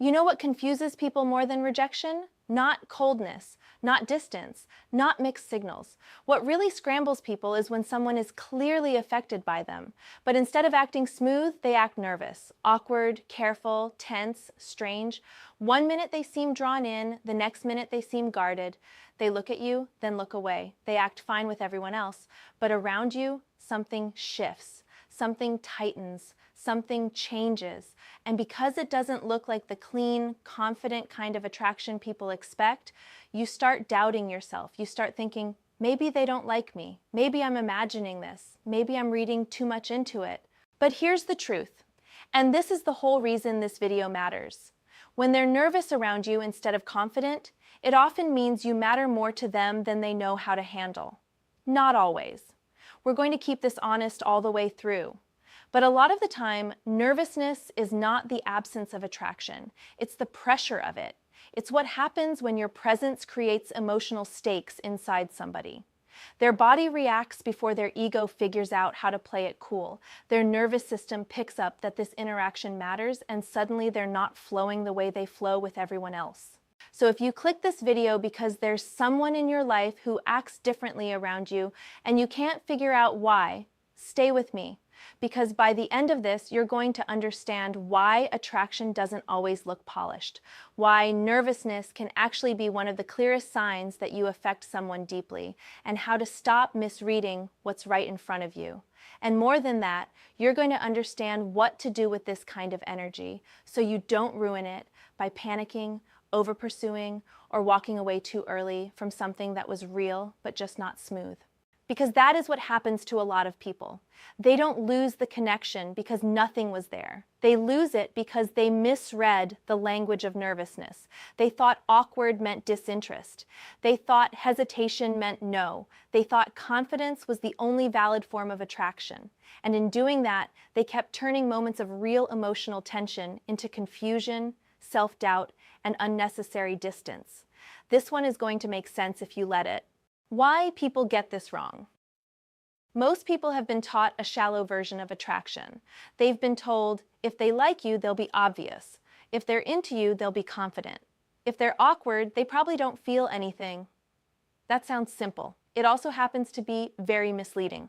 You know what confuses people more than rejection? Not coldness, not distance, not mixed signals. What really scrambles people is when someone is clearly affected by them, but instead of acting smooth, they act nervous, awkward, careful, tense, strange. One minute they seem drawn in, the next minute they seem guarded. They look at you, then look away. They act fine with everyone else, but around you, something shifts, something tightens, something changes. And because it doesn't look like the clean, confident kind of attraction people expect, you start doubting yourself. You start thinking, maybe they don't like me. Maybe I'm imagining this. Maybe I'm reading too much into it. But here's the truth. And this is the whole reason this video matters. When they're nervous around you instead of confident, it often means you matter more to them than they know how to handle. Not always. We're going to keep this honest all the way through. But a lot of the time, nervousness is not the absence of attraction. It's the pressure of it. It's what happens when your presence creates emotional stakes inside somebody. Their body reacts before their ego figures out how to play it cool. Their nervous system picks up that this interaction matters, and suddenly they're not flowing the way they flow with everyone else. So if you click this video because there's someone in your life who acts differently around you and you can't figure out why, stay with me. Because by the end of this, you're going to understand why attraction doesn't always look polished, why nervousness can actually be one of the clearest signs that you affect someone deeply, and how to stop misreading what's right in front of you. And more than that, you're going to understand what to do with this kind of energy so you don't ruin it by panicking, over-pursuing, or walking away too early from something that was real but just not smooth. Because that is what happens to a lot of people. They don't lose the connection because nothing was there. They lose it because they misread the language of nervousness. They thought awkward meant disinterest. They thought hesitation meant no. They thought confidence was the only valid form of attraction. And in doing that, they kept turning moments of real emotional tension into confusion, self-doubt, and unnecessary distance. This one is going to make sense if you let it. Why people get this wrong. Most people have been taught a shallow version of attraction. They've been told, if they like you, they'll be obvious. If they're into you, they'll be confident. If they're awkward, they probably don't feel anything. That sounds simple. It also happens to be very misleading.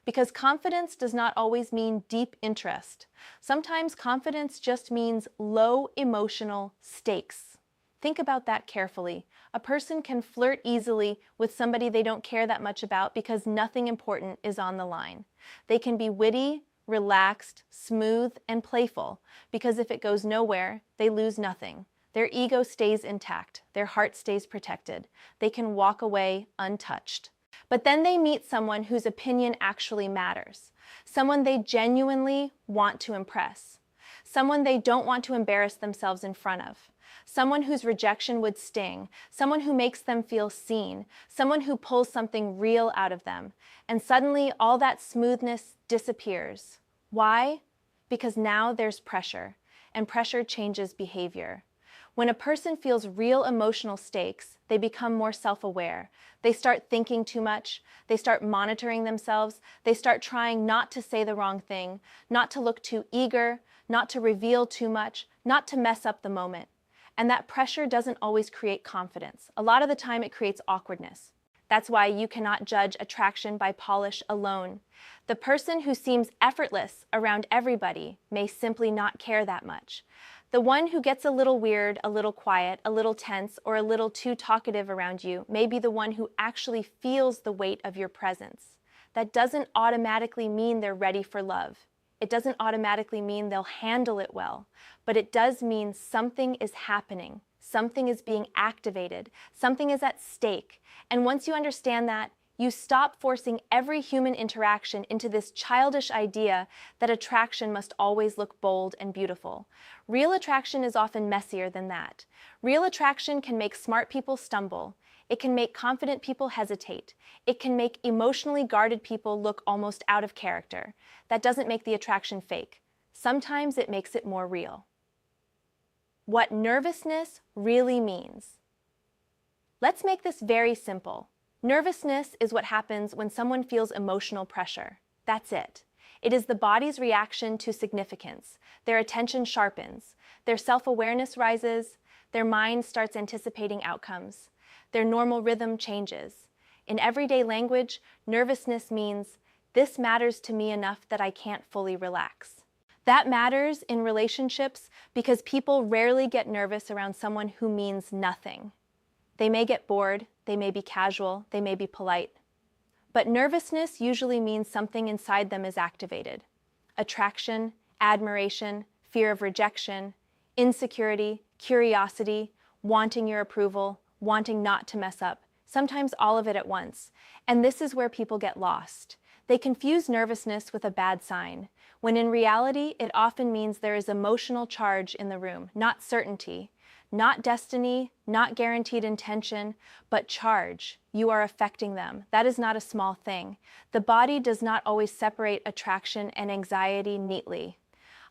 Because confidence does not always mean deep interest. Sometimes confidence just means low emotional stakes. Think about that carefully. A person can flirt easily with somebody they don't care that much about because nothing important is on the line. They can be witty, relaxed, smooth, and playful because if it goes nowhere, they lose nothing. Their ego stays intact. Their heart stays protected. They can walk away untouched. But then they meet someone whose opinion actually matters. Someone they genuinely want to impress. Someone they don't want to embarrass themselves in front of. Someone whose rejection would sting, someone who makes them feel seen, someone who pulls something real out of them. And suddenly all that smoothness disappears. Why? Because now there's pressure, and pressure changes behavior. When a person feels real emotional stakes, they become more self-aware. They start thinking too much. They start monitoring themselves. They start trying not to say the wrong thing, not to look too eager, not to reveal too much, not to mess up the moment. And that pressure doesn't always create confidence. A lot of the time it creates awkwardness. That's why you cannot judge attraction by polish alone. The person who seems effortless around everybody may simply not care that much. The one who gets a little weird, a little quiet, a little tense, or a little too talkative around you may be the one who actually feels the weight of your presence. That doesn't automatically mean they're ready for love. It doesn't automatically mean they'll handle it well, but it does mean something is happening. Something is being activated. Something is at stake. And once you understand that, you stop forcing every human interaction into this childish idea that attraction must always look bold and beautiful. Real attraction is often messier than that. Real attraction can make smart people stumble. It can make confident people hesitate. It can make emotionally guarded people look almost out of character. That doesn't make the attraction fake. Sometimes it makes it more real. What nervousness really means. Let's make this very simple. Nervousness is what happens when someone feels emotional pressure. That's it. It is the body's reaction to significance. Their attention sharpens. Their self-awareness rises. Their mind starts anticipating outcomes. Their normal rhythm changes. In everyday language, nervousness means, "This matters to me enough that I can't fully relax." That matters in relationships because people rarely get nervous around someone who means nothing. They may get bored, they may be casual, they may be polite. But nervousness usually means something inside them is activated. Attraction, admiration, fear of rejection, insecurity, curiosity, wanting your approval, wanting not to mess up, sometimes all of it at once. And this is where people get lost. They confuse nervousness with a bad sign, when in reality, it often means there is emotional charge in the room, not certainty, not destiny, not guaranteed intention, but charge. You are affecting them. That is not a small thing. The body does not always separate attraction and anxiety neatly.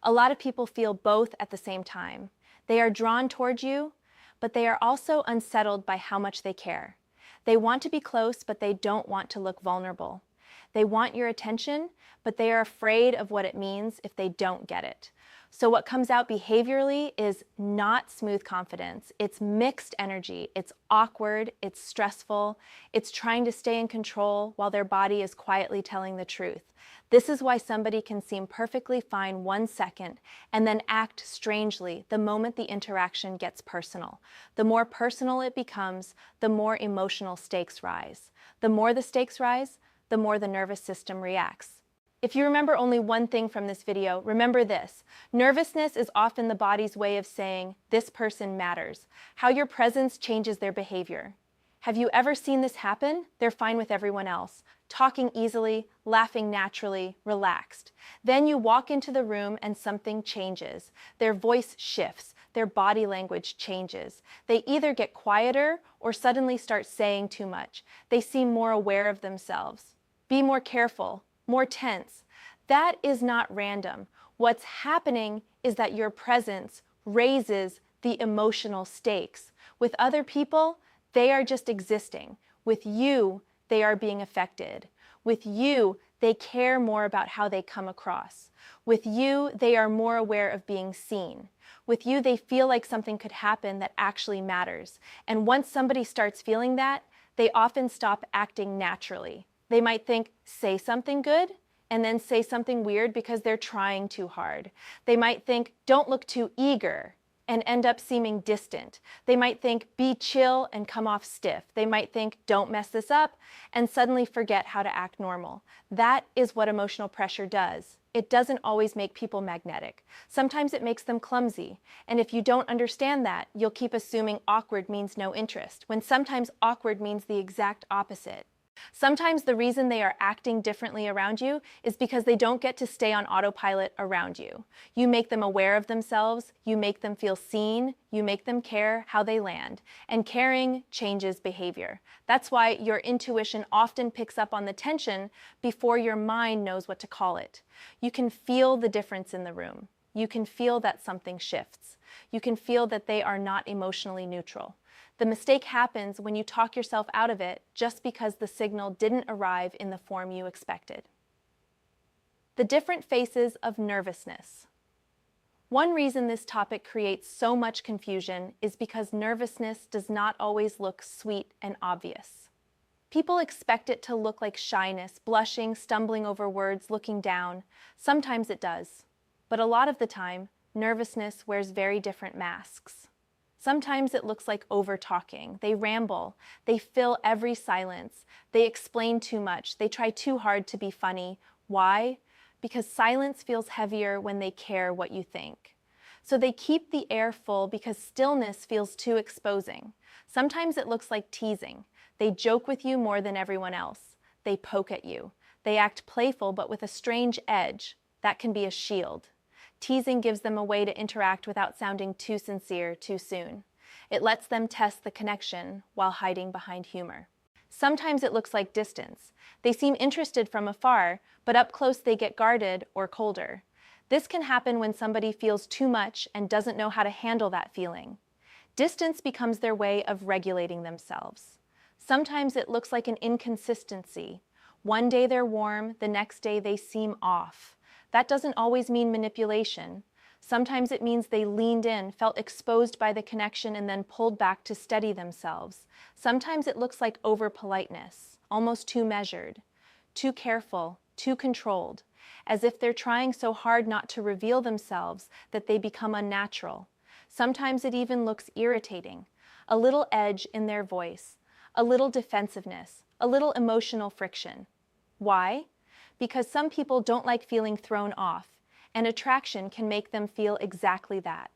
A lot of people feel both at the same time. They are drawn toward you, but they are also unsettled by how much they care. They want to be close, but they don't want to look vulnerable. They want your attention, but they are afraid of what it means if they don't get it. So what comes out behaviorally is not smooth confidence. It's mixed energy. It's awkward. It's stressful. It's trying to stay in control while their body is quietly telling the truth. This is why somebody can seem perfectly fine 1 second and then act strangely the moment the interaction gets personal. The more personal it becomes, the more emotional stakes rise. The more the stakes rise, the more the nervous system reacts. If you remember only one thing from this video, remember this. Nervousness is often the body's way of saying, "This person matters." How your presence changes their behavior. Have you ever seen this happen? They're fine with everyone else, talking easily, laughing naturally, relaxed. Then you walk into the room and something changes. Their voice shifts. Their body language changes. They either get quieter or suddenly start saying too much. They seem more aware of themselves. Be more careful. More tense. That is not random. What's happening is that your presence raises the emotional stakes. With other people, they are just existing. With you, they are being affected. With you, they care more about how they come across. With you, they are more aware of being seen. With you, they feel like something could happen that actually matters. And once somebody starts feeling that, they often stop acting naturally. They might think, say something good, and then say something weird because they're trying too hard. They might think, don't look too eager, and end up seeming distant. They might think, be chill, and come off stiff. They might think, don't mess this up, and suddenly forget how to act normal. That is what emotional pressure does. It doesn't always make people magnetic. Sometimes it makes them clumsy. And if you don't understand that, you'll keep assuming awkward means no interest, when sometimes awkward means the exact opposite. Sometimes the reason they are acting differently around you is because they don't get to stay on autopilot around you. You make them aware of themselves, you make them feel seen, you make them care how they land, and caring changes behavior. That's why your intuition often picks up on the tension before your mind knows what to call it. You can feel the difference in the room. You can feel that something shifts. You can feel that they are not emotionally neutral. The mistake happens when you talk yourself out of it just because the signal didn't arrive in the form you expected. The different faces of nervousness. One reason this topic creates so much confusion is because nervousness does not always look sweet and obvious. People expect it to look like shyness, blushing, stumbling over words, looking down. Sometimes it does, but a lot of the time, nervousness wears very different masks. Sometimes it looks like over-talking. They ramble. They fill every silence. They explain too much. They try too hard to be funny. Why? Because silence feels heavier when they care what you think. So they keep the air full because stillness feels too exposing. Sometimes it looks like teasing. They joke with you more than everyone else. They poke at you. They act playful but with a strange edge. That can be a shield. Teasing gives them a way to interact without sounding too sincere too soon. It lets them test the connection while hiding behind humor. Sometimes it looks like distance. They seem interested from afar, but up close they get guarded or colder. This can happen when somebody feels too much and doesn't know how to handle that feeling. Distance becomes their way of regulating themselves. Sometimes it looks like an inconsistency. One day they're warm, the next day they seem off. That doesn't always mean manipulation. Sometimes it means they leaned in, felt exposed by the connection, and then pulled back to steady themselves. Sometimes it looks like over-politeness, almost too measured, too careful, too controlled, as if they're trying so hard not to reveal themselves that they become unnatural. Sometimes it even looks irritating, a little edge in their voice, a little defensiveness, a little emotional friction. Why? Because some people don't like feeling thrown off, and attraction can make them feel exactly that.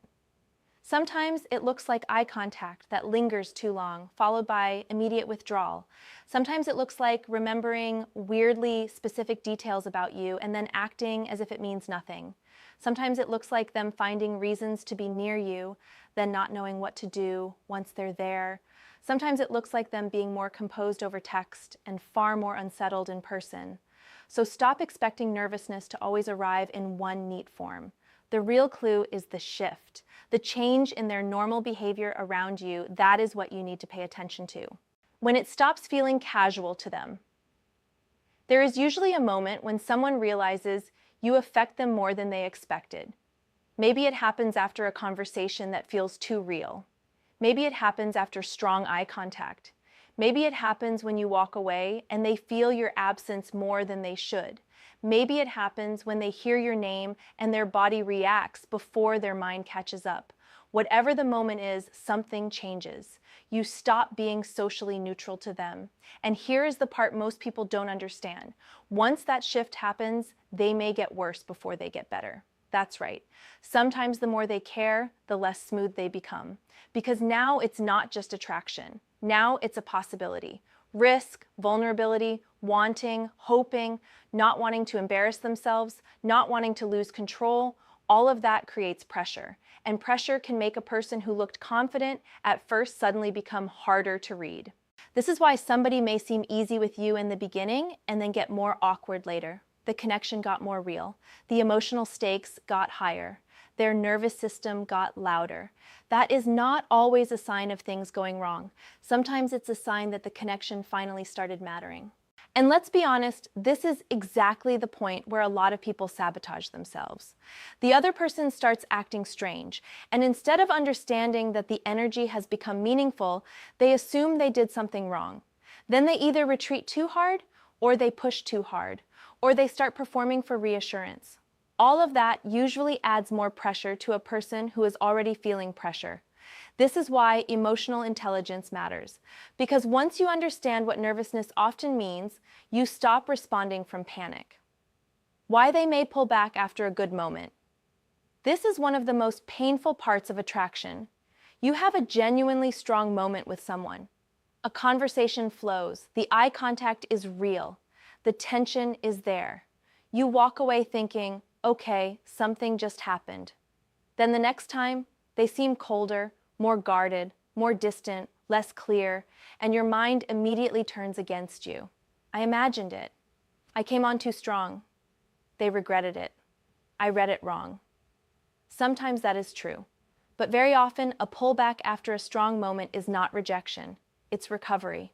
Sometimes it looks like eye contact that lingers too long, followed by immediate withdrawal. Sometimes it looks like remembering weirdly specific details about you and then acting as if it means nothing. Sometimes it looks like them finding reasons to be near you, then not knowing what to do once they're there. Sometimes it looks like them being more composed over text and far more unsettled in person. So stop expecting nervousness to always arrive in one neat form. The real clue is the shift, the change in their normal behavior around you. That is what you need to pay attention to. When it stops feeling casual to them. There is usually a moment when someone realizes you affect them more than they expected. Maybe it happens after a conversation that feels too real. Maybe it happens after strong eye contact. Maybe it happens when you walk away and they feel your absence more than they should. Maybe it happens when they hear your name and their body reacts before their mind catches up. Whatever the moment is, something changes. You stop being socially neutral to them. And here is the part most people don't understand. Once that shift happens, they may get worse before they get better. That's right. Sometimes the more they care, the less smooth they become. Because now it's not just attraction. Now it's a possibility. Risk, vulnerability, wanting, hoping, not wanting to embarrass themselves, not wanting to lose control, all of that creates pressure. And pressure can make a person who looked confident at first suddenly become harder to read. This is why somebody may seem easy with you in the beginning and then get more awkward later. The connection got more real. The emotional stakes got higher. Their nervous system got louder. That is not always a sign of things going wrong. Sometimes it's a sign that the connection finally started mattering. And let's be honest, this is exactly the point where a lot of people sabotage themselves. The other person starts acting strange, and instead of understanding that the energy has become meaningful, they assume they did something wrong. Then they either retreat too hard, or they push too hard, or they start performing for reassurance. All of that usually adds more pressure to a person who is already feeling pressure. This is why emotional intelligence matters, because once you understand what nervousness often means, you stop responding from panic. Why they may pull back after a good moment. This is one of the most painful parts of attraction. You have a genuinely strong moment with someone. A conversation flows, the eye contact is real, the tension is there. You walk away thinking, okay, something just happened. Then the next time, they seem colder, more guarded, more distant, less clear, and your mind immediately turns against you. I imagined it. I came on too strong. They regretted it. I read it wrong. Sometimes that is true, but very often a pullback after a strong moment is not rejection, it's recovery.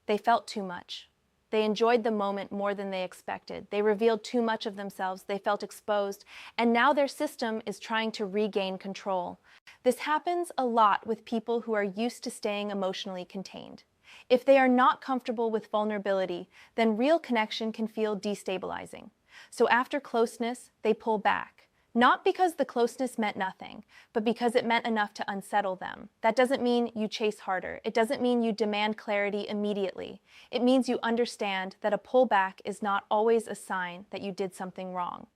They felt too much. They enjoyed the moment more than they expected. They revealed too much of themselves. They felt exposed. And now their system is trying to regain control. This happens a lot with people who are used to staying emotionally contained. If they are not comfortable with vulnerability, then real connection can feel destabilizing. So after closeness, they pull back. Not because the closeness meant nothing, but because it meant enough to unsettle them. That doesn't mean you chase harder. It doesn't mean you demand clarity immediately. It means you understand that a pullback is not always a sign that you did something wrong.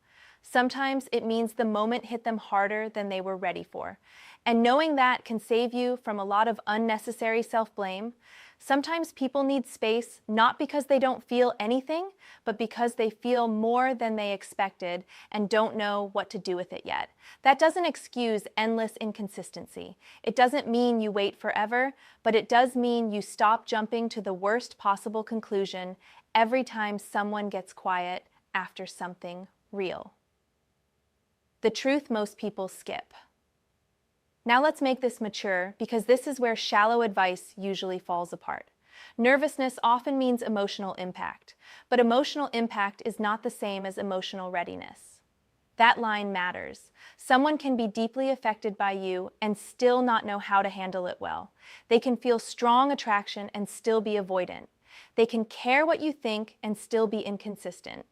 Sometimes it means the moment hit them harder than they were ready for. And knowing that can save you from a lot of unnecessary self-blame. Sometimes people need space not because they don't feel anything, but because they feel more than they expected and don't know what to do with it yet. That doesn't excuse endless inconsistency. It doesn't mean you wait forever, but it does mean you stop jumping to the worst possible conclusion every time someone gets quiet after something real. The truth most people skip. Now let's make this mature, because this is where shallow advice usually falls apart. Nervousness often means emotional impact, but emotional impact is not the same as emotional readiness. That line matters. Someone can be deeply affected by you and still not know how to handle it well. They can feel strong attraction and still be avoidant. They can care what you think and still be inconsistent.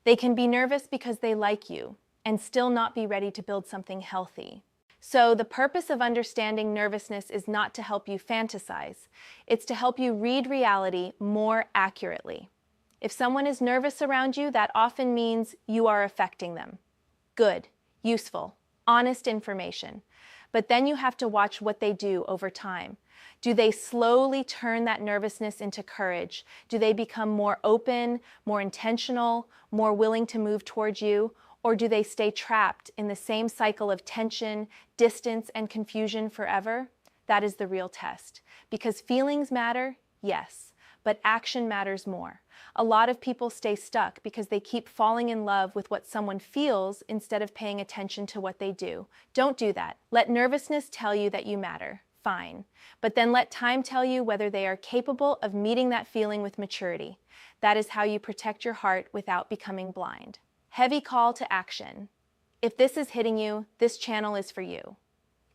They can be nervous because they like you and still not be ready to build something healthy. So the purpose of understanding nervousness is not to help you fantasize. It's to help you read reality more accurately. If someone is nervous around you, that often means you are affecting them. Good, useful, honest information. But then you have to watch what they do over time. Do they slowly turn that nervousness into courage? Do they become more open, more intentional, more willing to move towards you? Or do they stay trapped in the same cycle of tension, distance, and confusion forever? That is the real test. Because feelings matter, yes, but action matters more. A lot of people stay stuck because they keep falling in love with what someone feels instead of paying attention to what they do. Don't do that. Let nervousness tell you that you matter. Fine. But then let time tell you whether they are capable of meeting that feeling with maturity. That is how you protect your heart without becoming blind. Heavy call to action. If this is hitting you, this channel is for you.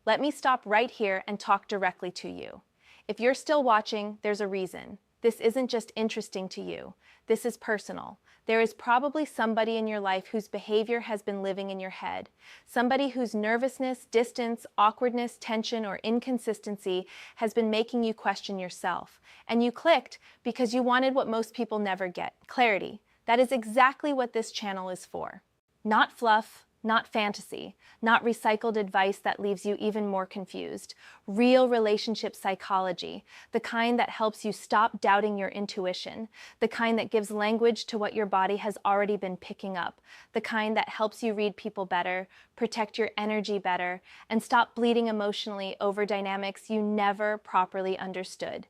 Let me stop right here and talk directly to you. If you're still watching, there's a reason. This isn't just interesting to you. This is personal. There is probably somebody in your life whose behavior has been living in your head. Somebody whose nervousness, distance, awkwardness, tension, or inconsistency has been making you question yourself. And you clicked because you wanted what most people never get: clarity. That is exactly what this channel is for. Not fluff, not fantasy, not recycled advice that leaves you even more confused. Real relationship psychology, the kind that helps you stop doubting your intuition, the kind that gives language to what your body has already been picking up, the kind that helps you read people better, protect your energy better, and stop bleeding emotionally over dynamics you never properly understood.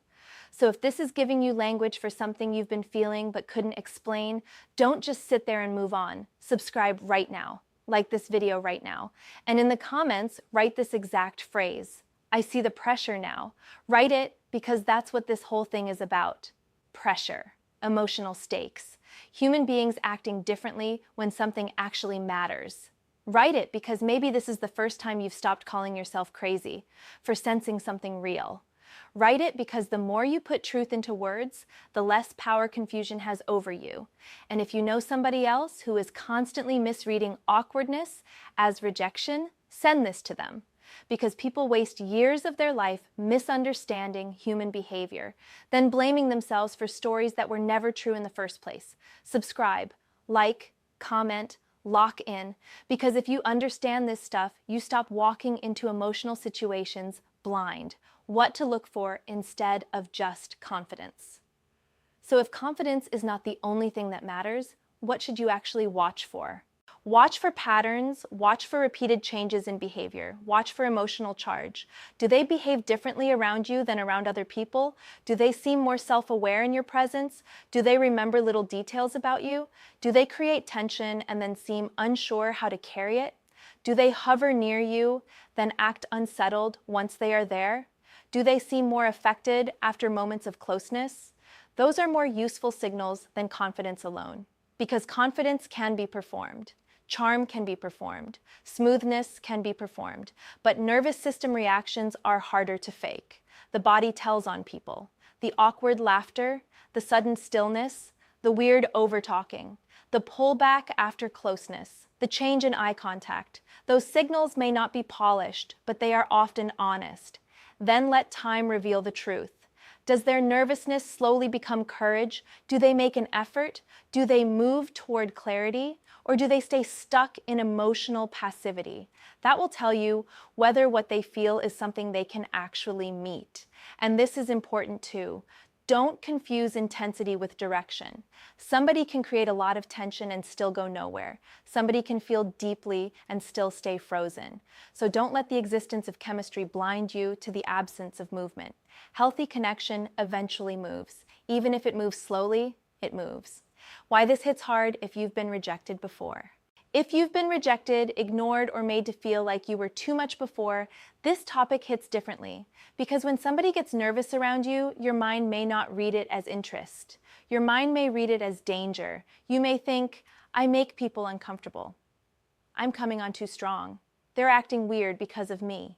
So if this is giving you language for something you've been feeling but couldn't explain, don't just sit there and move on. Subscribe right now. Like this video right now. And in the comments, write this exact phrase. I see the pressure now. Write it because that's what this whole thing is about. Pressure, emotional stakes, human beings acting differently when something actually matters. Write it because maybe this is the first time you've stopped calling yourself crazy for sensing something real. Write it because the more you put truth into words, the less power confusion has over you. And if you know somebody else who is constantly misreading awkwardness as rejection, send this to them. Because people waste years of their life misunderstanding human behavior, then blaming themselves for stories that were never true in the first place. Subscribe, like, comment, lock in, because if you understand this stuff, you stop walking into emotional situations blind. What to look for instead of just confidence. So if confidence is not the only thing that matters, what should you actually watch for? Watch for patterns, watch for repeated changes in behavior, watch for emotional charge. Do they behave differently around you than around other people? Do they seem more self-aware in your presence? Do they remember little details about you? Do they create tension and then seem unsure how to carry it? Do they hover near you, then act unsettled once they are there? Do they seem more affected after moments of closeness? Those are more useful signals than confidence alone, because confidence can be performed. Charm can be performed. Smoothness can be performed. But nervous system reactions are harder to fake. The body tells on people. The awkward laughter, the sudden stillness, the weird over-talking, the pullback after closeness, the change in eye contact. Those signals may not be polished, but they are often honest. Then let time reveal the truth. Does their nervousness slowly become courage? Do they make an effort? Do they move toward clarity? Or do they stay stuck in emotional passivity? That will tell you whether what they feel is something they can actually meet. And this is important too. Don't confuse intensity with direction. Somebody can create a lot of tension and still go nowhere. Somebody can feel deeply and still stay frozen. So don't let the existence of chemistry blind you to the absence of movement. Healthy connection eventually moves. Even if it moves slowly, it moves. Why this hits hard if you've been rejected before. If you've been rejected, ignored, or made to feel like you were too much before, this topic hits differently. Because when somebody gets nervous around you, your mind may not read it as interest. Your mind may read it as danger. You may think, I make people uncomfortable. I'm coming on too strong. They're acting weird because of me.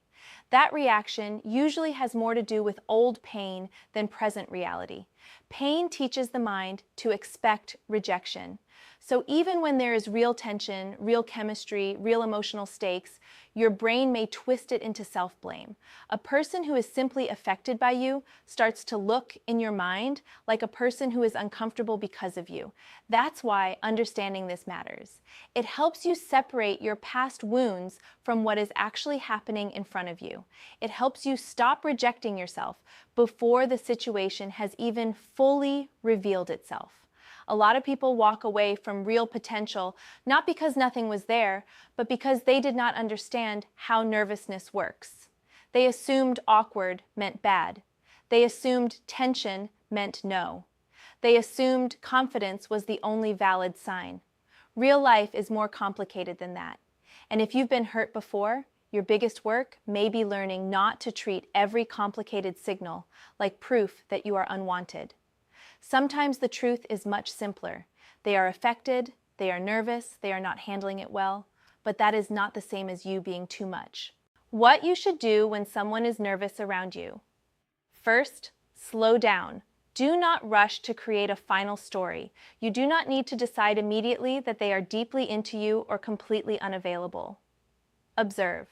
That reaction usually has more to do with old pain than present reality. Pain teaches the mind to expect rejection. So even when there is real tension, real chemistry, real emotional stakes, your brain may twist it into self-blame. A person who is simply affected by you starts to look in your mind like a person who is uncomfortable because of you. That's why understanding this matters. It helps you separate your past wounds from what is actually happening in front of you. It helps you stop rejecting yourself before the situation has even fully revealed itself. A lot of people walk away from real potential not because nothing was there, but because they did not understand how nervousness works. They assumed awkward meant bad. They assumed tension meant no. They assumed confidence was the only valid sign. Real life is more complicated than that. And if you've been hurt before, your biggest work may be learning not to treat every complicated signal like proof that you are unwanted. Sometimes the truth is much simpler. They are affected, they are nervous, they are not handling it well, but that is not the same as you being too much. What you should do when someone is nervous around you. First, slow down. Do not rush to create a final story. You do not need to decide immediately that they are deeply into you or completely unavailable. Observe.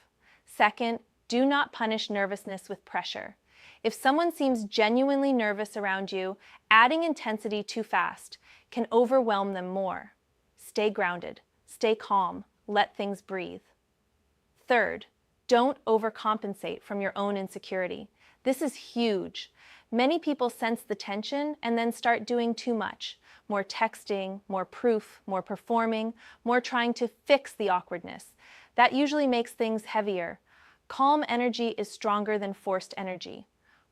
Second, do not punish nervousness with pressure. If someone seems genuinely nervous around you, adding intensity too fast can overwhelm them more. Stay grounded, stay calm, let things breathe. Third, don't overcompensate from your own insecurity. This is huge. Many people sense the tension and then start doing too much. More texting, more proof, more performing, more trying to fix the awkwardness. That usually makes things heavier. Calm energy is stronger than forced energy.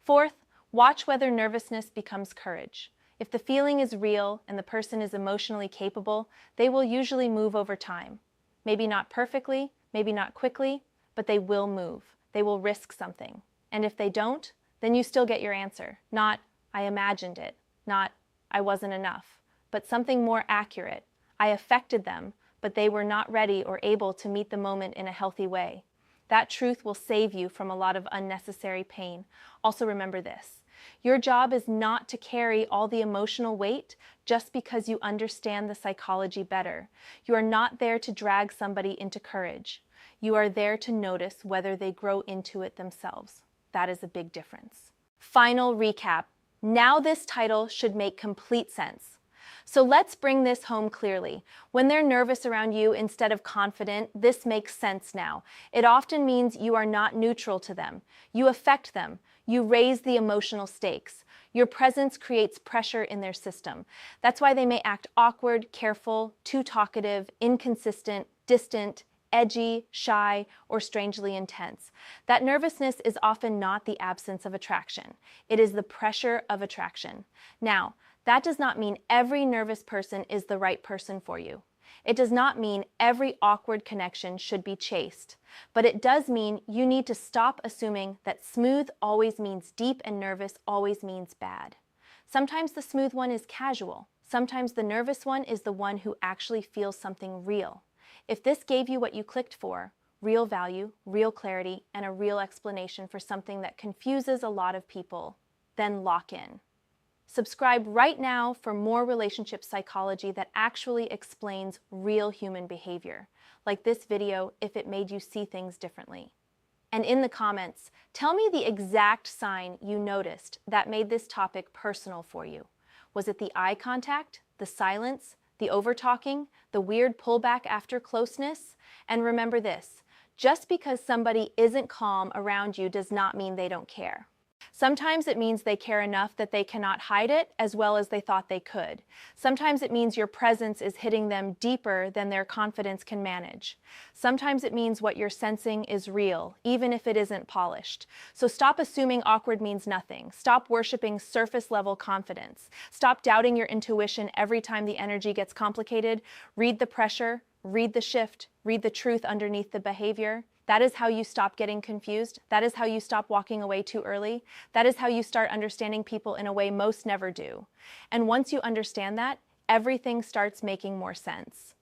Fourth, watch whether nervousness becomes courage. If the feeling is real and the person is emotionally capable, they will usually move over time. Maybe not perfectly, maybe not quickly, but they will move. They will risk something. And if they don't, then you still get your answer. Not, I imagined it. Not, I wasn't enough. But something more accurate. I affected them, but they were not ready or able to meet the moment in a healthy way. That truth will save you from a lot of unnecessary pain. Also remember this. Your job is not to carry all the emotional weight just because you understand the psychology better. You are not there to drag somebody into courage. You are there to notice whether they grow into it themselves. That is a big difference. Final recap. Now this title should make complete sense. So let's bring this home clearly. When they're nervous around you instead of confident, this makes sense now. It often means you are not neutral to them. You affect them. You raise the emotional stakes. Your presence creates pressure in their system. That's why they may act awkward, careful, too talkative, inconsistent, distant, edgy, shy, or strangely intense. That nervousness is often not the absence of attraction. It is the pressure of attraction. Now, that does not mean every nervous person is the right person for you. It does not mean every awkward connection should be chased, but it does mean you need to stop assuming that smooth always means deep and nervous always means bad. Sometimes the smooth one is casual. Sometimes the nervous one is the one who actually feels something real. If this gave you what you clicked for, real value, real clarity, and a real explanation for something that confuses a lot of people, then lock in. Subscribe right now for more relationship psychology that actually explains real human behavior, like this video if it made you see things differently. And in the comments, tell me the exact sign you noticed that made this topic personal for you. Was it the eye contact, the silence, the over-talking, the weird pullback after closeness? And remember this, just because somebody isn't calm around you does not mean they don't care. Sometimes it means they care enough that they cannot hide it as well as they thought they could. Sometimes it means your presence is hitting them deeper than their confidence can manage. Sometimes it means what you're sensing is real, even if it isn't polished. So stop assuming awkward means nothing. Stop worshiping surface-level confidence. Stop doubting your intuition every time the energy gets complicated. Read the pressure, read the shift, read the truth underneath the behavior. That is how you stop getting confused. That is how you stop walking away too early. That is how you start understanding people in a way most never do. And once you understand that, everything starts making more sense.